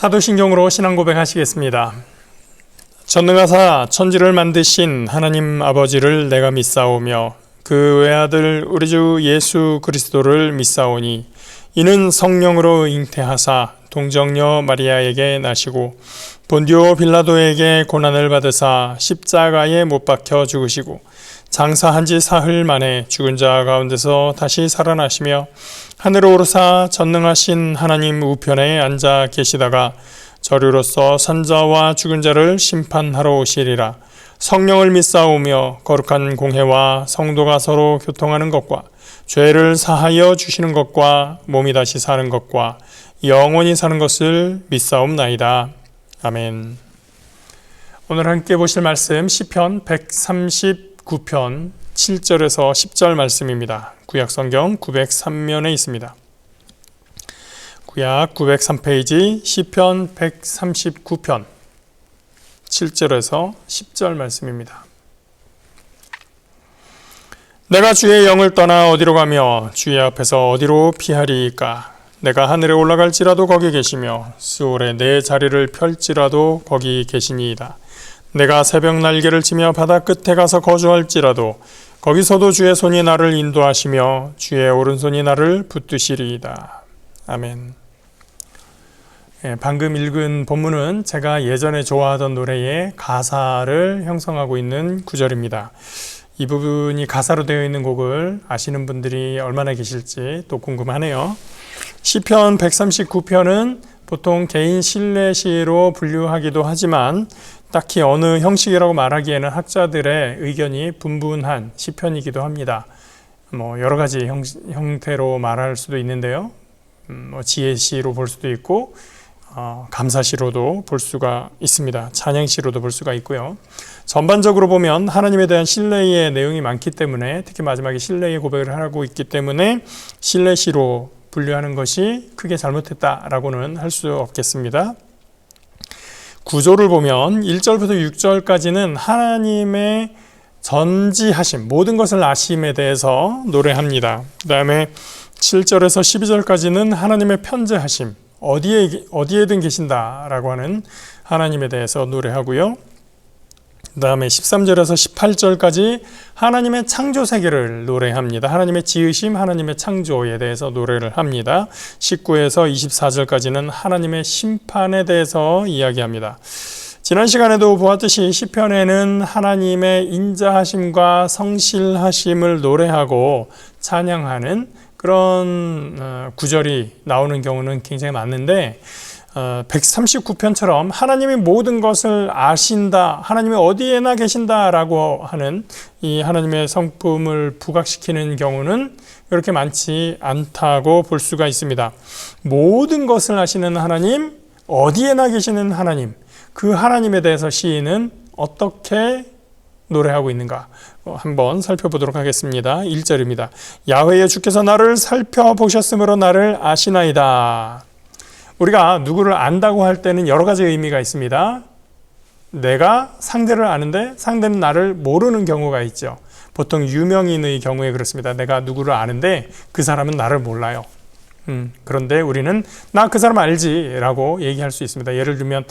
사도신경으로 신앙 고백하시겠습니다. 전능하사 천지를 만드신 하나님 아버지를 내가 믿사오며 그 외아들 우리 주 예수 그리스도를 믿사오니 이는 성령으로 잉태하사 동정녀 마리아에게 나시고 본디오 빌라도에게 고난을 받으사 십자가에 못 박혀 죽으시고 장사한 지 사흘 만에 죽은 자 가운데서 다시 살아나시며 하늘로 오르사 전능하신 하나님 우편에 앉아 계시다가 저리로서 산자와 죽은 자를 심판하러 오시리라. 성령을 믿사오며 거룩한 공회와 성도가 서로 교통하는 것과 죄를 사하여 주시는 것과 몸이 다시 사는 것과 영원히 사는 것을 믿사옵나이다. 아멘. 오늘 함께 보실 말씀 시편 139편 7절에서 10절 말씀입니다. 구약성경 903면에 있습니다. 구약 903페이지 시편 139편 7절에서 10절 말씀입니다. 내가 주의 영을 떠나 어디로 가며 주의 앞에서 어디로 피하리이까? 내가 하늘에 올라갈지라도 거기 계시며 수월에 내 자리를 펼지라도 거기 계시니이다. 내가 새벽 날개를 치며 바다 끝에 가서 거주할지라도 거기서도 주의 손이 나를 인도하시며 주의 오른손이 나를 붙드시리이다. 아멘. 방금 읽은 본문은 제가 예전에 좋아하던 노래의 가사를 형성하고 있는 구절입니다. 이 부분이 가사로 되어 있는 곡을 아시는 분들이 얼마나 계실지 또 궁금하네요. 시편 139편은 보통 개인 신뢰시로 분류하기도 하지만 딱히 어느 형식이라고 말하기에는 학자들의 의견이 분분한 시편이기도 합니다. 여러 가지 형태로 말할 수도 있는데요. 지혜시로 볼 수도 있고 감사시로도 볼 수가 있습니다. 찬양시로도 볼 수가 있고요. 전반적으로 보면 하나님에 대한 신뢰의 내용이 많기 때문에 특히 마지막에 신뢰의 고백을 하고 있기 때문에 신뢰시로 분류하는 것이 크게 잘못했다라고는 할 수 없겠습니다. 구조를 보면 1절부터 6절까지는 하나님의 전지하심, 모든 것을 아심에 대해서 노래합니다. 그 다음에 7절에서 12절까지는 하나님의 편재하심, 어디에든 계신다라고 하는 하나님에 대해서 노래하고요. 그 다음에 13절에서 18절까지 하나님의 창조 세계를 노래합니다. 하나님의 지으심, 하나님의 창조에 대해서 노래를 합니다. 19에서 24절까지는 하나님의 심판에 대해서 이야기합니다. 지난 시간에도 보았듯이 시편에는 하나님의 인자하심과 성실하심을 노래하고 찬양하는 그런 구절이 나오는 경우는 굉장히 많은데 139편처럼 하나님이 모든 것을 아신다, 하나님이 어디에나 계신다라고 하는 이 하나님의 성품을 부각시키는 경우는 그렇게 많지 않다고 볼 수가 있습니다. 모든 것을 아시는 하나님, 어디에나 계시는 하나님, 그 하나님에 대해서 시인은 어떻게 노래하고 있는가 한번 살펴보도록 하겠습니다. 1절입니다. 야훼의 주께서 나를 살펴보셨으므로 나를 아시나이다. 우리가 누구를 안다고 할 때는 여러 가지 의미가 있습니다. 내가 상대를 아는데 상대는 나를 모르는 경우가 있죠. 보통 유명인의 경우에 그렇습니다. 내가 누구를 아는데 그 사람은 나를 몰라요. 그런데 우리는 나 그 사람 알지 라고 얘기할 수 있습니다. 예를 들면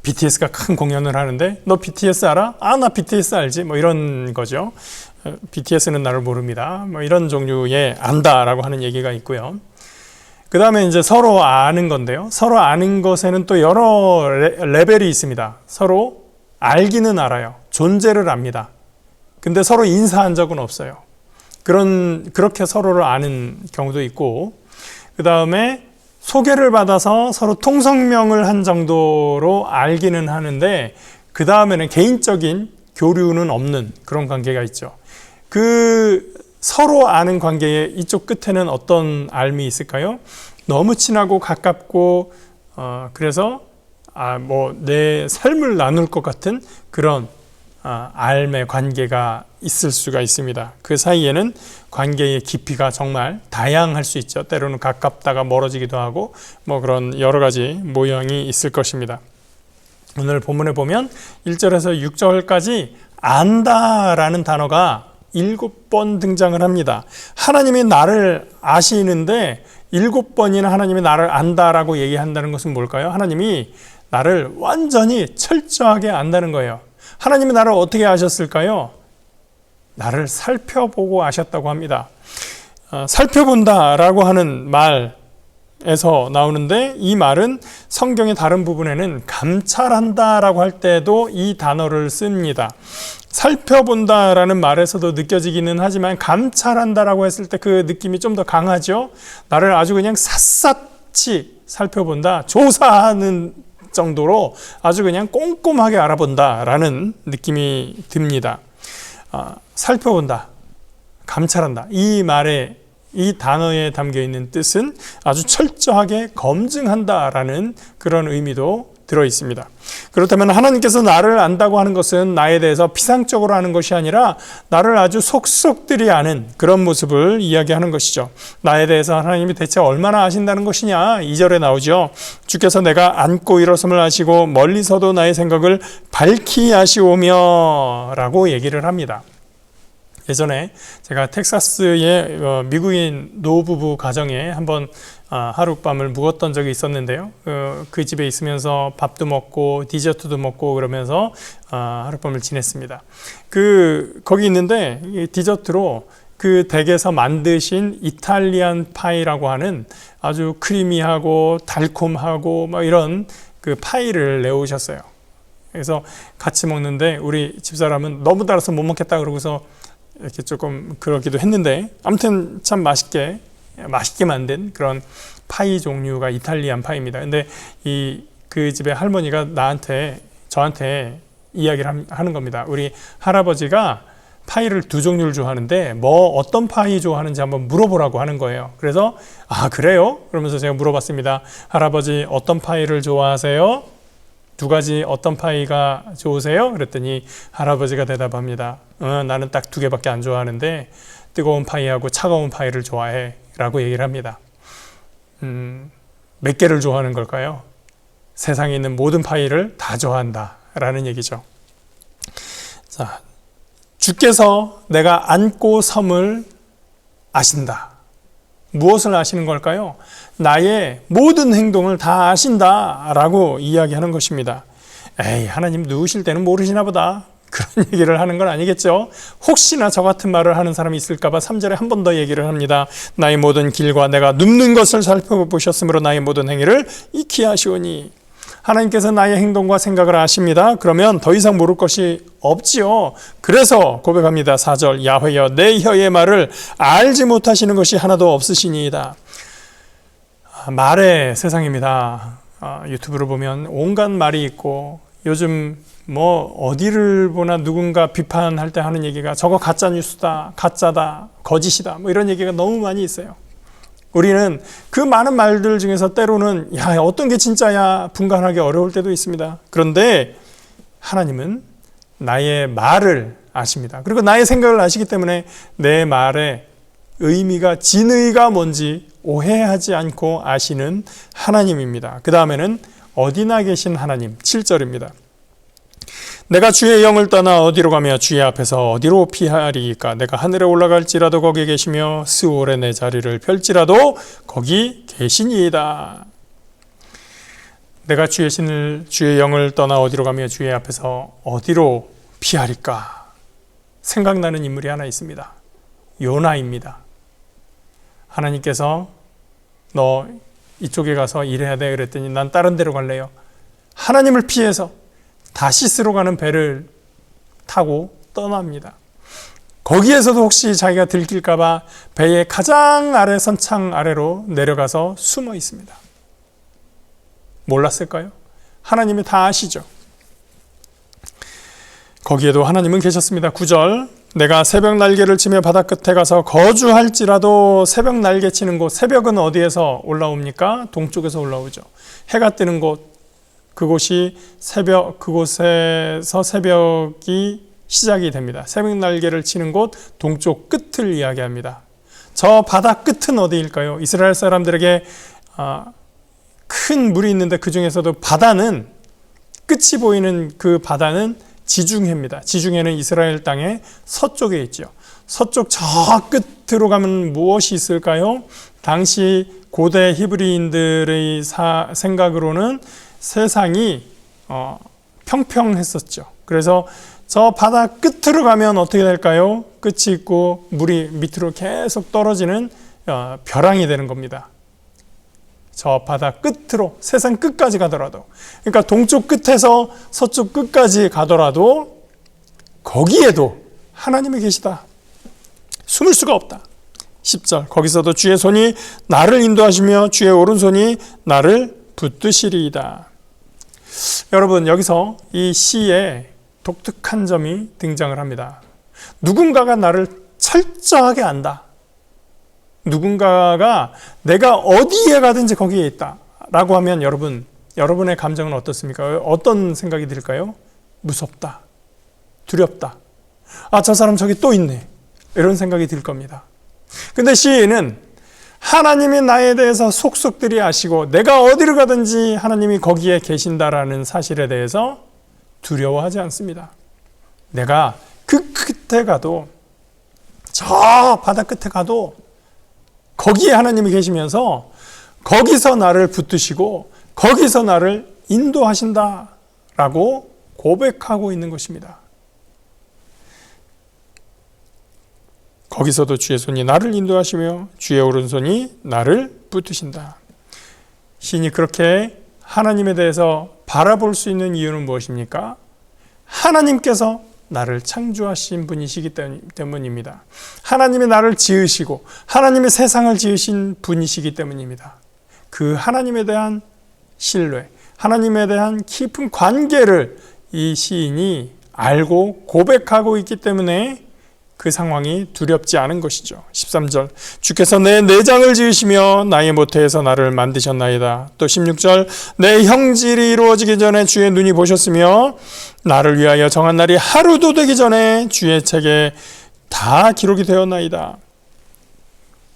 BTS가 큰 공연을 하는데 너 BTS 알아? 나 BTS 알지? 이런 거죠. BTS는 나를 모릅니다. 이런 종류의 안다라고 하는 얘기가 있고요. 그 다음에 이제 서로 아는 건데요. 서로 아는 것에는 또 여러 레벨이 있습니다. 서로 알기는 알아요. 존재를 압니다. 근데 서로 인사한 적은 없어요. 그렇게 서로를 아는 경우도 있고, 그 다음에 소개를 받아서 서로 통성명을 한 정도로 알기는 하는데 그 다음에는 개인적인 교류는 없는 그런 관계가 있죠. 서로 아는 관계의 이쪽 끝에는 어떤 알미 있을까요? 너무 친하고 가깝고 그래서 내 삶을 나눌 것 같은 그런 알매 관계가 있을 수가 있습니다. 그 사이에는 관계의 깊이가 정말 다양할 수 있죠. 때로는 가깝다가 멀어지기도 하고 그런 여러 가지 모양이 있을 것입니다. 오늘 본문에 보면 1절에서 6절까지 안다라는 단어가 7번 등장을 합니다. 하나님이 나를 아시는데 7번이나 하나님이 나를 안다라고 얘기한다는 것은 뭘까요? 하나님이 나를 완전히 철저하게 안다는 거예요. 하나님이 나를 어떻게 아셨을까요? 나를 살펴보고 아셨다고 합니다. 살펴본다라고 하는 말에서 나오는데, 이 말은 성경의 다른 부분에는 감찰한다라고 할 때도 이 단어를 씁니다. 살펴본다라는 말에서도 느껴지기는 하지만 감찰한다라고 했을 때 그 느낌이 좀 더 강하죠. 나를 아주 그냥 샅샅이 살펴본다, 조사하는 정도로 아주 그냥 꼼꼼하게 알아본다라는 느낌이 듭니다. 살펴본다, 감찰한다, 이 말에, 이 단어에 담겨 있는 뜻은 아주 철저하게 검증한다라는 그런 의미도 들어 있습니다. 그렇다면 하나님께서 나를 안다고 하는 것은 나에 대해서 피상적으로 아는 것이 아니라 나를 아주 속속들이 아는 그런 모습을 이야기하는 것이죠. 나에 대해서 하나님이 대체 얼마나 아신다는 것이냐, 2절에 나오죠. 주께서 내가 앉고 일어섬을 아시고 멀리서도 나의 생각을 밝히 아시오며 라고 얘기를 합니다. 예전에 제가 텍사스의 미국인 노부부 가정에 한번 하룻밤을 묵었던 적이 있었는데요. 그 집에 있으면서 밥도 먹고 디저트도 먹고 그러면서 하룻밤을 지냈습니다. 거기 있는데 디저트로 그 댁에서 만드신 이탈리안 파이라고 하는 아주 크리미하고 달콤하고 막 이런 그 파이를 내오셨어요. 그래서 같이 먹는데 우리 집사람은 너무 달아서 못 먹겠다 그러고서 이렇게 조금 그러기도 했는데, 아무튼 참 맛있게 만든 그런 파이 종류가 이탈리안 파이입니다. 근데 그 집의 할머니가 저한테 이야기를 하는 겁니다. 우리 할아버지가 파이를 2종류를 좋아하는데 어떤 파이 좋아하는지 한번 물어보라고 하는 거예요. 그래서 그래요? 그러면서 제가 물어봤습니다. 할아버지 어떤 파이를 좋아하세요? 2가지 어떤 파이가 좋으세요? 그랬더니 할아버지가 대답합니다. 나는 딱 2개밖에 안 좋아하는데 뜨거운 파이하고 차가운 파이를 좋아해 라고 얘기를 합니다. 몇 개를 좋아하는 걸까요? 세상에 있는 모든 파이를 다 좋아한다 라는 얘기죠. 자, 주께서 내가 앉고 섬을 아신다. 무엇을 아시는 걸까요? 나의 모든 행동을 다 아신다라고 이야기하는 것입니다. 하나님 누우실 때는 모르시나 보다, 그런 얘기를 하는 건 아니겠죠. 혹시나 저 같은 말을 하는 사람이 있을까 봐 3절에 한 번 더 얘기를 합니다. 나의 모든 길과 내가 눕는 것을 살펴보셨으므로 나의 모든 행위를 익히 아시오니. 하나님께서 나의 행동과 생각을 아십니다. 그러면 더 이상 모를 것이 없지요. 그래서 고백합니다. 4절, 야훼여 내 혀의 말을 알지 못하시는 것이 하나도 없으시니이다. 말의 세상입니다. 유튜브를 보면 온갖 말이 있고, 요즘 어디를 보나 누군가 비판할 때 하는 얘기가 저거 가짜 뉴스다, 가짜다, 거짓이다, 이런 얘기가 너무 많이 있어요. 우리는 그 많은 말들 중에서 때로는 어떤 게 진짜야 분간하기 어려울 때도 있습니다. 그런데 하나님은 나의 말을 아십니다. 그리고 나의 생각을 아시기 때문에 내 말의 의미가, 진의가 뭔지 오해하지 않고 아시는 하나님입니다. 그 다음에는 어디나 계신 하나님, 7절입니다. 내가 주의 영을 떠나 어디로 가며 주의 앞에서 어디로 피하리이까? 내가 하늘에 올라갈지라도 거기 계시며 스올에 내 자리를 펼지라도 거기 계시니이다. 내가 주의 영을 떠나 어디로 가며 주의 앞에서 어디로 피하리까? 생각나는 인물이 하나 있습니다. 요나입니다. 하나님께서 너 이쪽에 가서 일해야 돼 그랬더니 난 다른 데로 갈래요. 하나님을 피해서 다시스로 가는 배를 타고 떠납니다. 거기에서도 혹시 자기가 들킬까 봐 배의 가장 아래 선창 아래로 내려가서 숨어 있습니다. 몰랐을까요? 하나님이 다 아시죠. 거기에도 하나님은 계셨습니다. 9절, 내가 새벽 날개를 치며 바다 끝에 가서 거주할지라도. 새벽 날개 치는 곳, 새벽은 어디에서 올라옵니까? 동쪽에서 올라오죠. 해가 뜨는 곳, 그곳에서 새벽이 시작이 됩니다. 새벽 날개를 치는 곳, 동쪽 끝을 이야기합니다. 저 바다 끝은 어디일까요? 이스라엘 사람들에게 큰 물이 있는데 그 중에서도 바다는, 끝이 보이는 그 바다는 지중해입니다. 지중해는 이스라엘 땅의 서쪽에 있죠. 서쪽 저 끝으로 가면 무엇이 있을까요? 당시 고대 히브리인들의 생각으로는 세상이 평평했었죠. 그래서 저 바다 끝으로 가면 어떻게 될까요? 끝이 있고 물이 밑으로 계속 떨어지는 벼랑이 되는 겁니다. 저 바다 끝으로, 세상 끝까지 가더라도, 그러니까 동쪽 끝에서 서쪽 끝까지 가더라도 거기에도 하나님이 계시다. 숨을 수가 없다. 10절, 거기서도 주의 손이 나를 인도하시며 주의 오른손이 나를 붙드시리이다. 여러분, 여기서 이 시에 독특한 점이 등장을 합니다. 누군가가 나를 철저하게 안다. 누군가가 내가 어디에 가든지 거기에 있다 라고 하면 여러분의 감정은 어떻습니까? 어떤 생각이 들까요? 무섭다, 두렵다, 저 사람 저기 또 있네, 이런 생각이 들 겁니다. 근데 시인은 하나님이 나에 대해서 속속들이 아시고 내가 어디를 가든지 하나님이 거기에 계신다라는 사실에 대해서 두려워하지 않습니다. 내가 그 끝에 가도, 저 바다 끝에 가도 거기에 하나님이 계시면서 거기서 나를 붙드시고 거기서 나를 인도하신다라고 고백하고 있는 것입니다. 거기서도 주의 손이 나를 인도하시며 주의 오른손이 나를 붙드신다. 시인이 그렇게 하나님에 대해서 바라볼 수 있는 이유는 무엇입니까? 하나님께서 나를 창조하신 분이시기 때문입니다. 하나님이 나를 지으시고 하나님이 세상을 지으신 분이시기 때문입니다. 그 하나님에 대한 신뢰, 하나님에 대한 깊은 관계를 이 시인이 알고 고백하고 있기 때문에 그 상황이 두렵지 않은 것이죠. 13절, 주께서 내 내장을 지으시며 나의 모태에서 나를 만드셨나이다. 또 16절, 내 형질이 이루어지기 전에 주의 눈이 보셨으며 나를 위하여 정한 날이 하루도 되기 전에 주의 책에 다 기록이 되었나이다.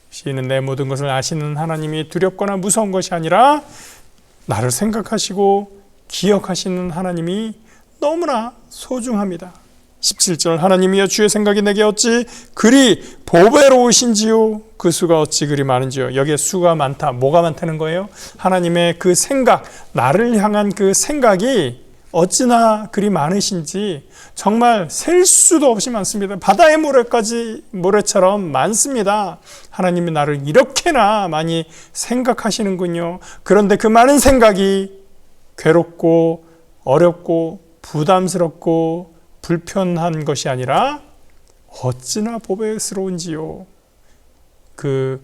시인은 내 모든 것을 아시는 하나님이 두렵거나 무서운 것이 아니라 나를 생각하시고 기억하시는 하나님이 너무나 소중합니다. 17절, 하나님이여 주의 생각이 내게 어찌 그리 보배로우신지요, 그 수가 어찌 그리 많은지요. 여기에 수가 많다. 뭐가 많다는 거예요? 하나님의 그 생각, 나를 향한 그 생각이 어찌나 그리 많으신지 정말 셀 수도 없이 많습니다. 바다의 모래처럼 많습니다. 하나님이 나를 이렇게나 많이 생각하시는군요. 그런데 그 많은 생각이 괴롭고 어렵고 부담스럽고 불편한 것이 아니라 어찌나 보배스러운지요. 그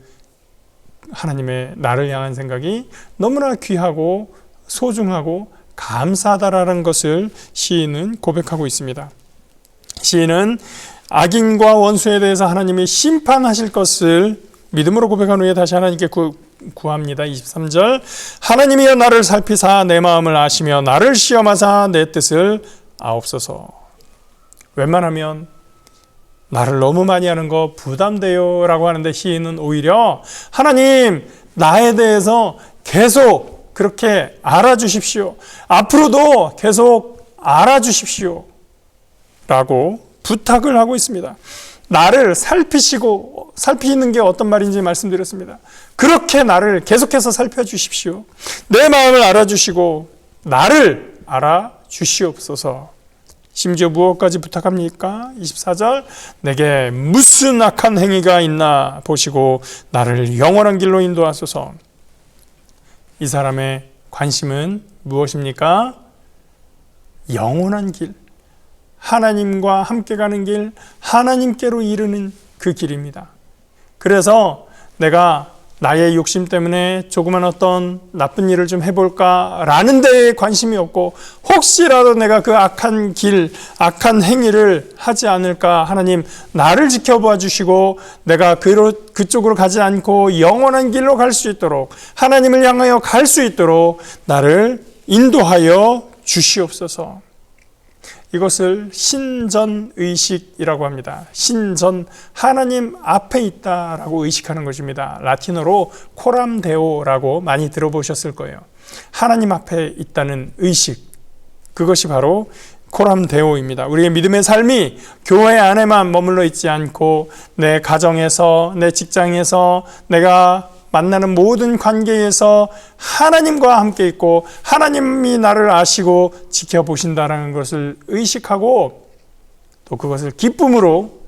하나님의 나를 향한 생각이 너무나 귀하고 소중하고 감사하다라는 것을 시인은 고백하고 있습니다. 시인은 악인과 원수에 대해서 하나님이 심판하실 것을 믿음으로 고백한 후에 다시 하나님께 구합니다. 23절, 하나님이여 나를 살피사 내 마음을 아시며 나를 시험하사 내 뜻을 아옵소서. 웬만하면 나를 너무 많이 하는 거 부담돼요 라고 하는데 시인은 오히려 하나님, 나에 대해서 계속 그렇게 알아주십시오. 앞으로도 계속 알아주십시오 라고 부탁을 하고 있습니다. 나를 살피는 게 어떤 말인지 말씀드렸습니다. 그렇게 나를 계속해서 살펴주십시오. 내 마음을 알아주시고 나를 알아주시옵소서. 심지어 무엇까지 부탁합니까? 24절, 내게 무슨 악한 행위가 있나 보시고 나를 영원한 길로 인도하소서. 이 사람의 관심은 무엇입니까? 영원한 길, 하나님과 함께 가는 길, 하나님께로 이르는 그 길입니다. 그래서 내가 나의 욕심 때문에 조그만 어떤 나쁜 일을 좀 해볼까 라는 데에 관심이 없고, 혹시라도 내가 그 악한 길, 악한 행위를 하지 않을까, 하나님 나를 지켜봐 주시고 내가 그쪽으로 가지 않고 영원한 길로 갈 수 있도록, 하나님을 향하여 갈 수 있도록 나를 인도하여 주시옵소서. 이것을 신전의식이라고 합니다. 신전, 하나님 앞에 있다라고 의식하는 것입니다. 라틴어로 코람데오라고 많이 들어보셨을 거예요. 하나님 앞에 있다는 의식, 그것이 바로 코람데오입니다. 우리의 믿음의 삶이 교회 안에만 머물러 있지 않고 내 가정에서, 내 직장에서, 내가 만나는 모든 관계에서 하나님과 함께 있고 하나님이 나를 아시고 지켜보신다는 것을 의식하고 또 그것을 기쁨으로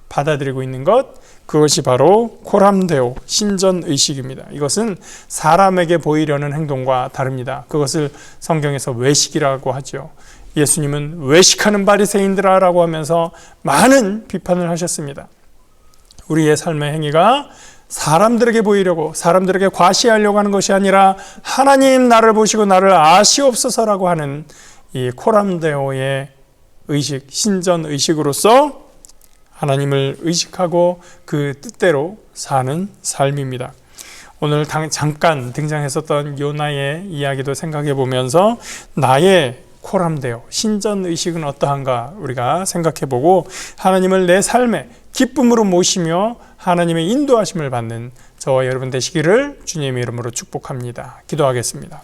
받아들이고 있는 것, 그것이 바로 코람데오, 신전의식입니다. 이것은 사람에게 보이려는 행동과 다릅니다. 그것을 성경에서 외식이라고 하죠. 예수님은 외식하는 바리새인들아 라고 하면서 많은 비판을 하셨습니다. 우리의 삶의 행위가 사람들에게 보이려고, 사람들에게 과시하려고 하는 것이 아니라 하나님 나를 보시고 나를 아시옵소서라고 하는 이 코람데오의 의식, 신전의식으로서 하나님을 의식하고 그 뜻대로 사는 삶입니다. 오늘 잠깐 등장했었던 요나의 이야기도 생각해 보면서 나의 코람데오, 신전의식은 어떠한가 우리가 생각해 보고 하나님을 내 삶에 기쁨으로 모시며 하나님의 인도하심을 받는 저와 여러분 되시기를 주님의 이름으로 축복합니다. 기도하겠습니다.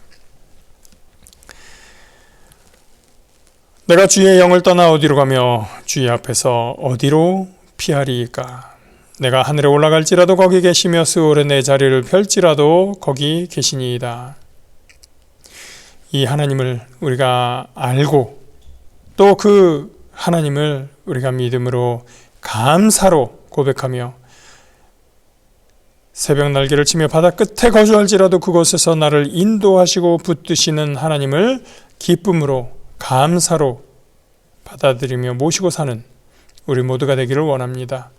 내가 주의 영을 떠나 어디로 가며 주의 앞에서 어디로 피하리이까? 내가 하늘에 올라갈지라도 거기 계시며 스올에 내 자리를 펼지라도 거기 계시니이다. 이 하나님을 우리가 알고 또 그 하나님을 우리가 믿음으로 감사로 고백하며 새벽 날개를 치며 바다 끝에 거주할지라도 그곳에서 나를 인도하시고 붙드시는 하나님을 기쁨으로 감사로 받아들이며 모시고 사는 우리 모두가 되기를 원합니다.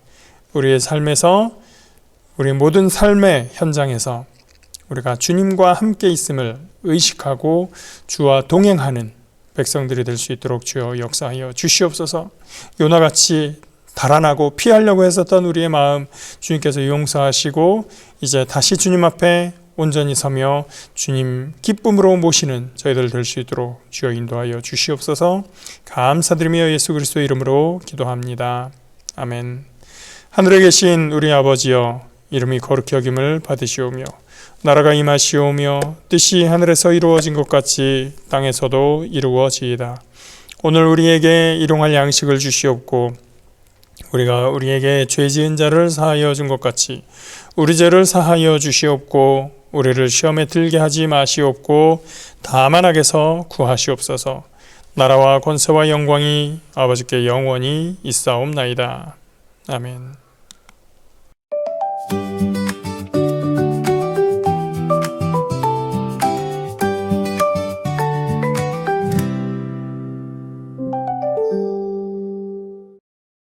우리의 삶에서, 우리 모든 삶의 현장에서 우리가 주님과 함께 있음을 의식하고 주와 동행하는 백성들이 될 수 있도록 주여 역사하여 주시옵소서. 요나같이 달아나고 피하려고 했었던 우리의 마음 주님께서 용서하시고 이제 다시 주님 앞에 온전히 서며 주님 기쁨으로 모시는 저희들 될 수 있도록 주여 인도하여 주시옵소서. 감사드리며 예수 그리스도의 이름으로 기도합니다. 아멘. 하늘에 계신 우리 아버지여, 이름이 거룩히 여김을 받으시오며 나라가 임하시오며 뜻이 하늘에서 이루어진 것 같이 땅에서도 이루어지이다. 오늘 우리에게 일용할 양식을 주시옵고 우리가 우리에게 죄 지은 자를 사하여 준 것 같이 우리 죄를 사하여 주시옵고 우리를 시험에 들게 하지 마시옵고 다만 악에서 구하시옵소서. 나라와 권세와 영광이 아버지께 영원히 있사옵나이다. 아멘.